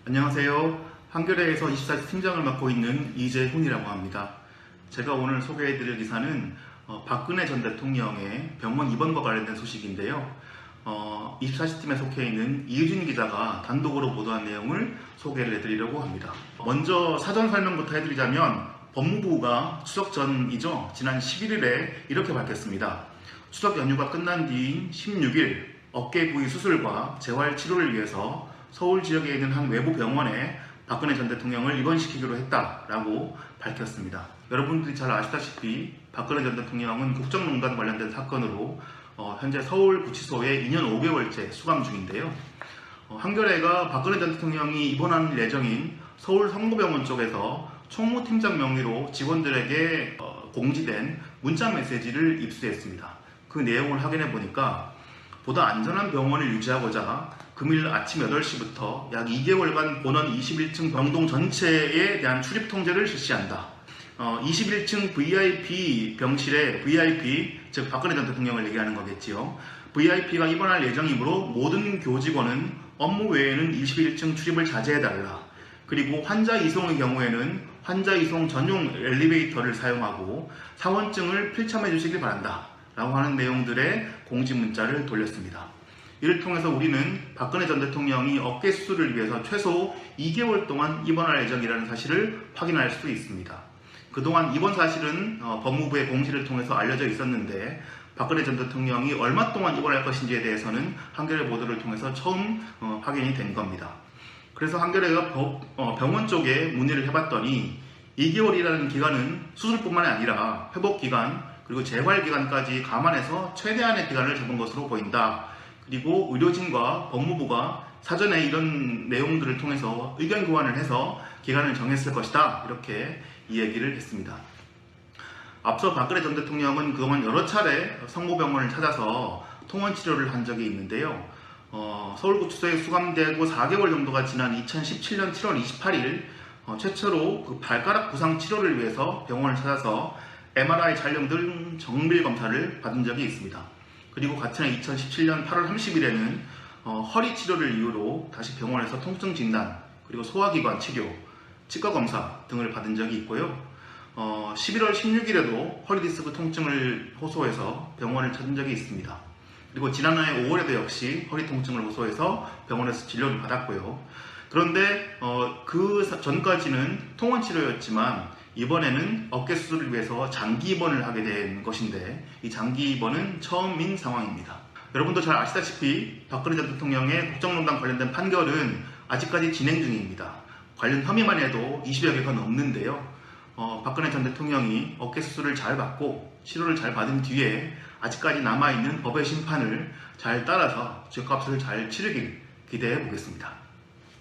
안녕하세요. 한겨레에서 24시 팀장을 맡고 있는 이재훈이라고 합니다. 제가 오늘 소개해드릴 기사는 박근혜 전 대통령의 병원 입원과 관련된 소식인데요. 24시 팀에 속해 있는 이유진 기자가 단독으로 보도한 내용을 소개를 해드리려고 합니다. 먼저 사전 설명부터 해드리자면 법무부가 추석 전이죠. 지난 11일에 이렇게 밝혔습니다. 추석 연휴가 끝난 뒤인 16일 어깨 부위 수술과 재활 치료를 위해서 서울 지역에 있는 한 외부 병원에 박근혜 전 대통령을 입원시키기로 했다라고 밝혔습니다. 여러분들이 잘 아시다시피 박근혜 전 대통령은 국정농단 관련된 사건으로 현재 서울구치소에 2년 5개월째 수감 중인데요. 한겨레가 박근혜 전 대통령이 입원할 예정인 서울 성모병원 쪽에서 총무팀장 명의로 직원들에게 공지된 문자 메시지를 입수했습니다. 그 내용을 확인해 보니까 보다 안전한 병원을 유지하고자 금일 아침 8시부터 약 2개월간 본원 21층 병동 전체에 대한 출입 통제를 실시한다. 21층 VIP 병실에 VIP, 즉 박근혜 전 대통령을 얘기하는 거겠지요. VIP가 입원할 예정이므로 모든 교직원은 업무 외에는 21층 출입을 자제해달라. 그리고 환자 이송의 경우에는 환자 이송 전용 엘리베이터를 사용하고 사원증을 필참해 주시길 바란다. 라고 하는 내용들의 공지 문자를 돌렸습니다. 이를 통해서 우리는 박근혜 전 대통령이 어깨 수술을 위해서 최소 2개월 동안 입원할 예정이라는 사실을 확인할 수 있습니다. 그동안 입원 사실은 법무부의 공지를 통해서 알려져 있었는데 박근혜 전 대통령이 얼마 동안 입원할 것인지에 대해서는 한겨레 보도를 통해서 처음 확인이 된 겁니다. 그래서 한겨레가 병원 쪽에 문의를 해봤더니 2개월이라는 기간은 수술뿐만 아니라 회복기간 그리고 재활기간까지 감안해서 최대한의 기간을 잡은 것으로 보인다. 그리고 의료진과 법무부가 사전에 이런 내용들을 통해서 의견 교환을 해서 기간을 정했을 것이다. 이렇게 이 얘기를 했습니다. 앞서 박근혜 전 대통령은 그동안 여러 차례 성모병원을 찾아서 통원 치료를 한 적이 있는데요. 서울구치소에 수감되고 4개월 정도가 지난 2017년 7월 28일 최초로 그 발가락 부상 치료를 위해서 병원을 찾아서 MRI 촬영 등 정밀 검사를 받은 적이 있습니다. 그리고 같은 해 2017년 8월 30일에는 허리 치료를 이유로 다시 병원에서 통증 진단, 그리고 소화기관 치료, 치과 검사 등을 받은 적이 있고요. 11월 16일에도 허리디스크 통증을 호소해서 병원을 찾은 적이 있습니다. 그리고 지난해 5월에도 역시 허리 통증을 호소해서 병원에서 진료를 받았고요. 그런데 그 전까지는 통원 치료였지만 이번에는 어깨 수술을 위해서 장기 입원을 하게 된 것인데 이 장기 입원은 처음인 상황입니다. 여러분도 잘 아시다시피 박근혜 전 대통령의 국정농단 관련된 판결은 아직까지 진행 중입니다. 관련 혐의만 해도 20여 개가 넘는데요. 박근혜 전 대통령이 어깨 수술을 잘 받고 치료를 잘 받은 뒤에 아직까지 남아있는 법의 심판을 잘 따라서 죄값을 잘 치르길 기대해 보겠습니다.